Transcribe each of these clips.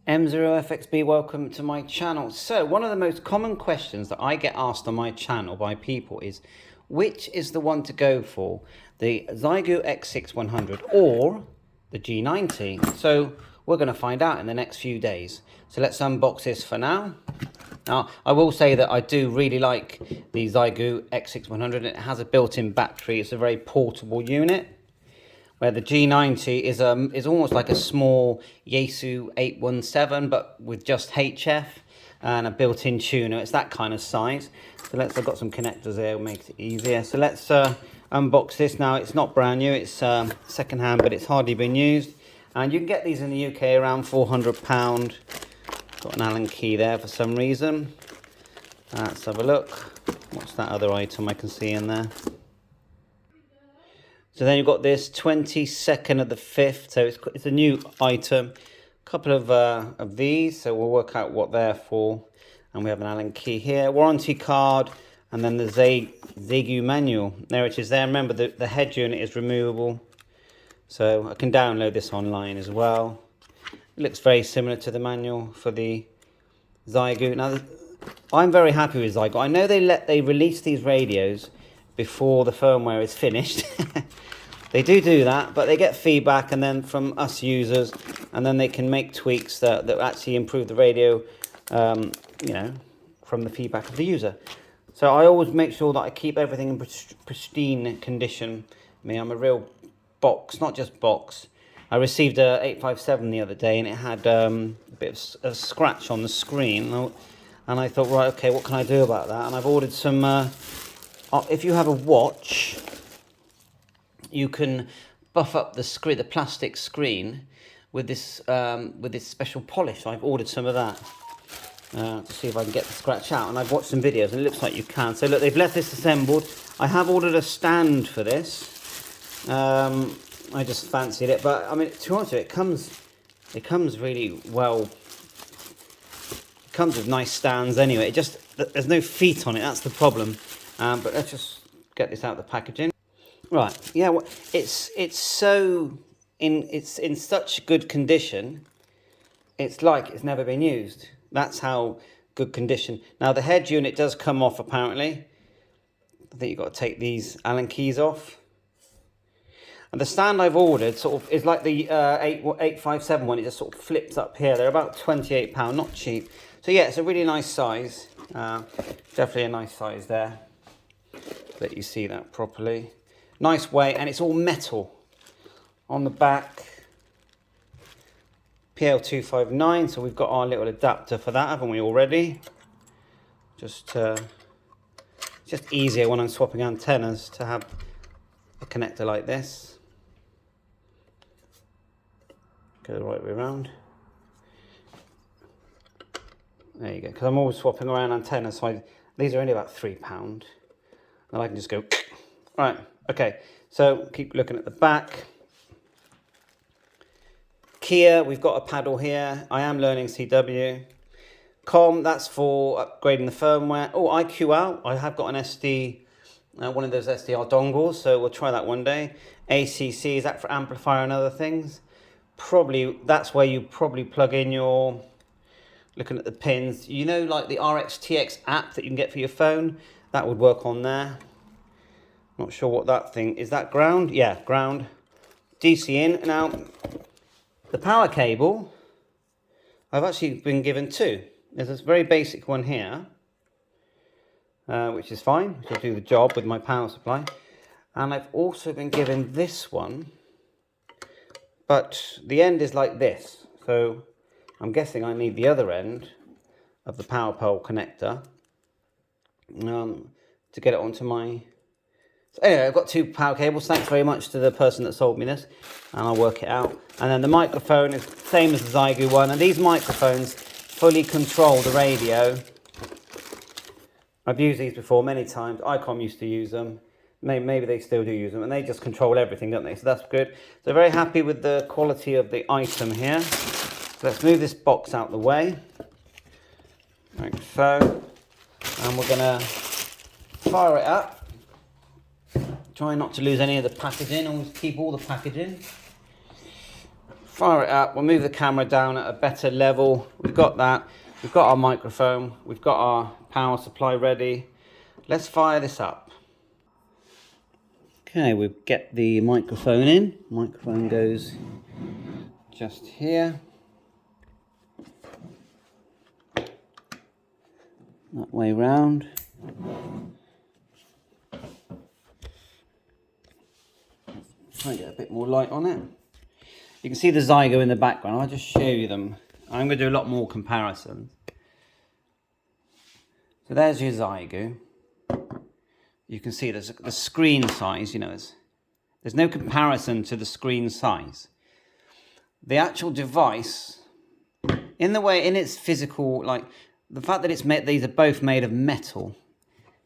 M0FXB, welcome to my channel. So one of the most common questions that I get asked on my channel by people is, which is the one to go for? The Xiegu X6100 or the G90? So we're going to find out in the next few days. So let's unbox this for now. Now, I will say that I do really like the Xiegu X6100. It has a built-in battery. It's a very portable unit, where the G90 is almost like a small Xiegu 817, but with just HF and a built-in tuner. It's that kind of size. So I've got some connectors there, makes it easier. So let's unbox this now. It's not brand new, it's second-hand, but it's hardly been used. And you can get these in the UK around £400. Got an Allen key there for some reason. Let's have a look. What's that other item I can see in there? So then you've got this 22nd of the 5th. So it's a new item. A couple of these. So we'll work out what they're for. And we have an Allen key here. Warranty card. And then the Xiegu manual. There it is there. Remember, the head unit is removable. So I can download this online as well. It looks very similar to the manual for the Xiegu. Now, I'm very happy with Xiegu. I know they release these radios before the firmware is finished. They do that, but they get feedback and then from us users, and then they can make tweaks that actually improve the radio, you know, from the feedback of the user. So I always make sure that I keep everything in pristine condition. I mean, I'm a real box, not just box. I received a 857 the other day, and it had a bit of a scratch on the screen, and I thought, right, okay, what can I do about that? And I've ordered some. If you have a watch, you can buff up the screen, the plastic screen, with this special polish. I've ordered some of that to see if I can get the scratch out, and I've watched some videos, and it looks like you can. So look, they've left this assembled. I have ordered a stand for this. I just fancied it, but I mean, to be honest with you, it comes really well. It comes with nice stands anyway. There's no feet on it. That's the problem. But let's just get this out of the packaging. Right, yeah, well, it's in such good condition. It's like it's never been used. That's how good condition. Now the head unit does come off apparently. I think you've got to take these Allen keys off. And the stand I've ordered sort of is like the 857 one. It just sort of flips up here. They're about £28, not cheap. So yeah, it's a really nice size. Definitely a nice size there. Let you see that properly. Nice weight, and it's all metal. On the back, PL259, so we've got our little adapter for that, haven't we already? Just easier when I'm swapping antennas to have a connector like this. Go the right way around. There you go, because I'm always swapping around antennas, so these are only about £3. And I can just go, right, okay. So keep looking at the back. Kia, we've got a paddle here. I am learning CW. COM, that's for upgrading the firmware. Oh, IQL, I have got an SD, one of those SDR dongles, so we'll try that one day. ACC, is that for amplifier and other things? Probably, that's where you probably plug in your, looking at the pins, you know, like the RxTX app that you can get for your phone, that would work on there. Not sure what that thing, is that ground? Yeah, ground. DC in. Now, the power cable, I've actually been given two. There's this very basic one here, which is fine, which will do the job with my power supply. And I've also been given this one, but the end is like this. So I'm guessing I need the other end of the power pole connector to get it onto my... So anyway, I've got two power cables. Thanks very much to the person that sold me this, and I'll work it out. And then the microphone is the same as the Xiegu one, and these microphones fully control the radio. I've used these before many times. ICOM used to use them. Maybe they still do use them, and they just control everything, don't they? So that's good. So very happy with the quality of the item here. So let's move this box out the way, like so, and we're gonna fire it up. Try not to lose any of the packaging. Always keep all the packaging. fire it up. We'll move the camera down at a better level. We've got that. We've got our microphone. We've got our power supply ready. Let's fire this up. Okay, we get the microphone in. Microphone goes just here. That way round. Try and get a bit more light on it. You can see the Xiegu in the background. I'll just show you them. I'm going to do a lot more comparisons. So there's your Xiegu. You can see there's the screen size, you know, there's no comparison to the screen size. The actual device, in its physical, like the fact that these are both made of metal,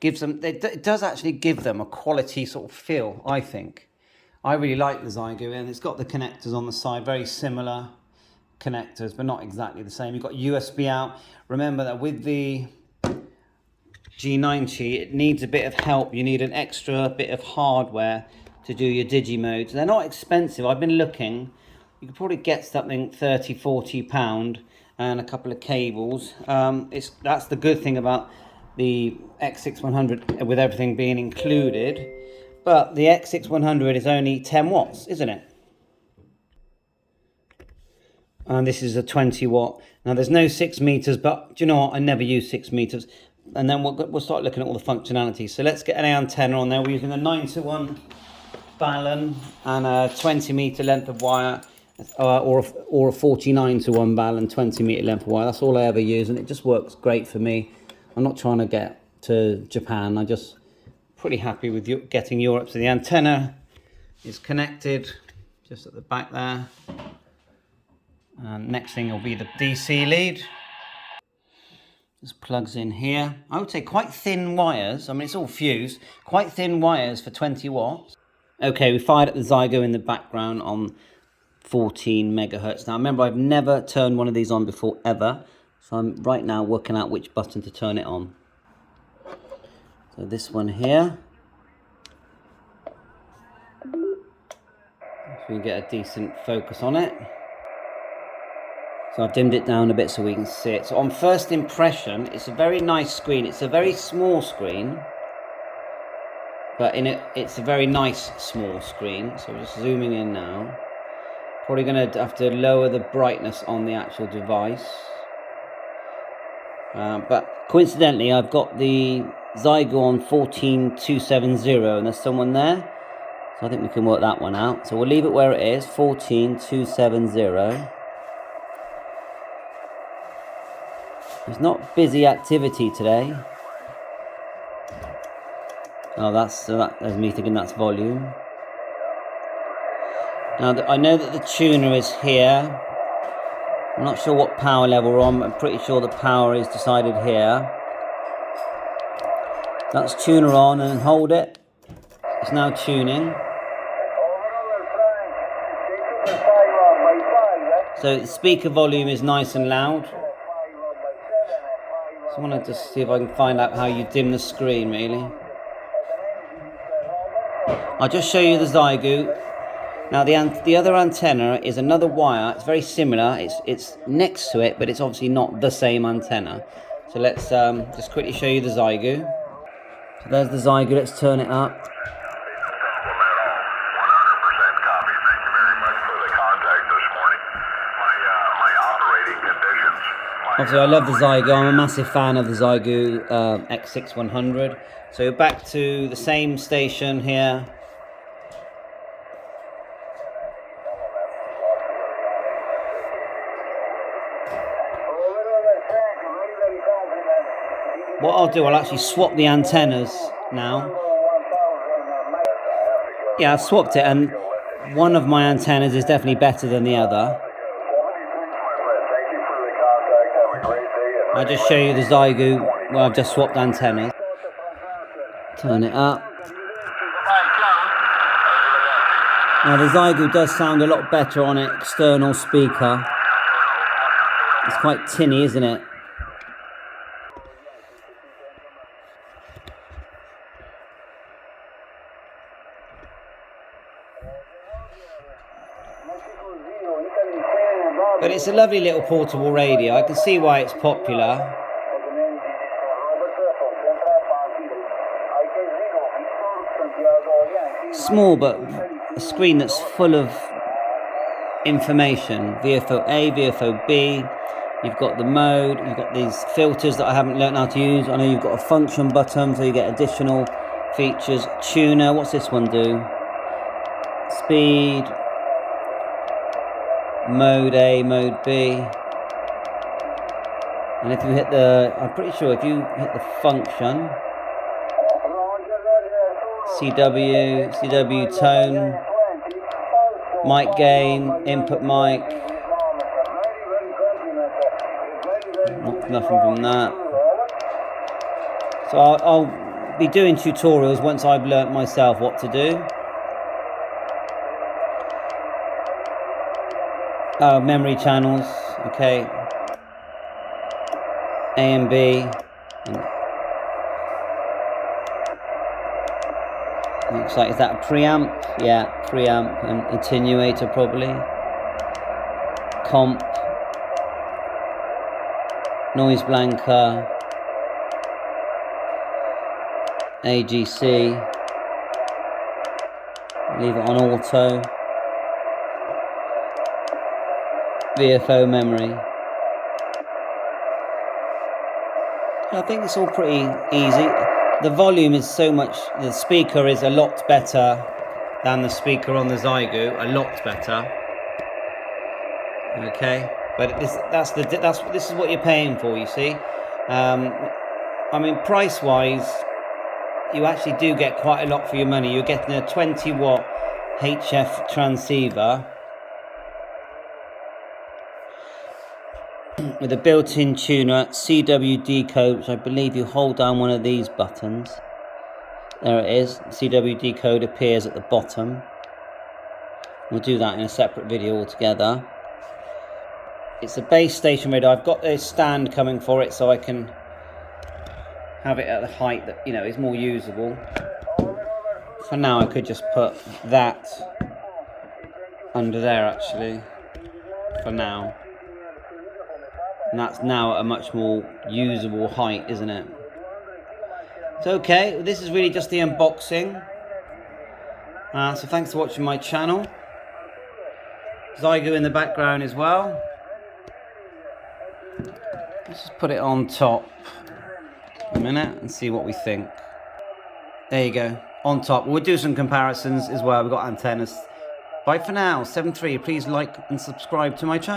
gives them, it does actually give them a quality sort of feel, I think. I really like the Xiegu, and it's got the connectors on the side, very similar connectors, but not exactly the same. You've got USB out. Remember that with the G90, it needs a bit of help. You need an extra bit of hardware to do your digi modes. They're not expensive. I've been looking. You could probably get something £30–40 and a couple of cables. That's the good thing about the X6100 with everything being included. But the X6100 is only 10 watts, isn't it? And this is a 20 watt. Now there's no 6 meters, but do you know what? I never use 6 meters. And then we'll start looking at all the functionality. So let's get an antenna on there. We're using a 9-to-1 balun and a 20-meter length of wire, or a 49-to-1 balun, 20-meter length of wire. That's all I ever use, and it just works great for me. I'm not trying to get to Japan. I'm just pretty happy with getting Europe. So the antenna is connected just at the back there. And next thing will be the DC lead. Just plugs in here. I would say quite thin wires. I mean, it's all fused. Quite thin wires for 20 watts. Okay, we fired up the Xiegu in the background on 14 megahertz. Now, remember, I've never turned one of these on before, ever. So I'm right now working out which button to turn it on. So this one here. If we can get a decent focus on it. So I've dimmed it down a bit so we can see it. So on first impression, it's a very nice screen. It's a very small screen, but it's a very nice small screen. So we're just zooming in now. Probably going to have to lower the brightness on the actual device. But coincidentally, I've got the Xiegu on 14270, and there's someone there. So I think we can work that one out. So we'll leave it where it is, 14270. There's not busy activity today. Oh, there's me thinking that's volume. Now, I know that the tuner is here. I'm not sure what power level we're on. I'm pretty sure the power is decided here. That's tuner on, and hold it. It's now tuning. So the speaker volume is nice and loud. So I want to just see if I can find out how you dim the screen, really. I'll just show you the Xiegu. Now the other antenna is another wire. It's very similar. It's next to it, but it's obviously not the same antenna. So let's just quickly show you the Xiegu. So there's the Xiegu. Let's turn it up. Obviously, I love the Xiegu. I'm a massive fan of the Xiegu X6100. So back to the same station here. What I'll do, I'll actually swap the antennas now. Yeah, I've swapped it, and one of my antennas is definitely better than the other. I'll just show you the Xiegu where I've just swapped antennas. Turn it up. Now the Xiegu does sound a lot better on an external speaker. It's quite tinny, isn't it? It's a lovely little portable radio. I can see why it's popular. Small, but a screen that's full of information. VFO A, VFO B. You've got the mode. You've got these filters that I haven't learned how to use. I know you've got a function button, so you get additional features. Tuner. What's this one do? Speed. Mode A, mode B. And if you hit the, I'm pretty sure if you hit the function, CW tone, mic gain, input mic, nothing from that. So I'll be doing tutorials once I've learnt myself what to do. Memory channels, okay. A and B. Looks like, is that a preamp? Yeah, preamp and attenuator probably. Comp. Noise blanker. AGC. Leave it on auto. VFO memory. I think it's all pretty easy. The volume is so much, the speaker is a lot better than the speaker on the Xiegu, a lot better. Okay, but this is what you're paying for, you see. I mean, price wise, you actually do get quite a lot for your money. You're getting a 20 watt HF transceiver with a built-in tuner, CW decode, which I believe you hold down one of these buttons. There it is. CW decode appears at the bottom. We'll do that in a separate video altogether. It's a base station radio. I've got a stand coming for it so I can have it at the height that, you know, is more usable. For now I could just put that under there actually, for now. And that's now at a much more usable height, isn't it? So okay, this is really just the unboxing. So thanks for watching my channel. Xiegu in the background as well. Let's just put it on top a minute and see what we think. There you go, on top. We'll do some comparisons as well. We've got antennas. Bye for now, 7.3. Please like and subscribe to my channel.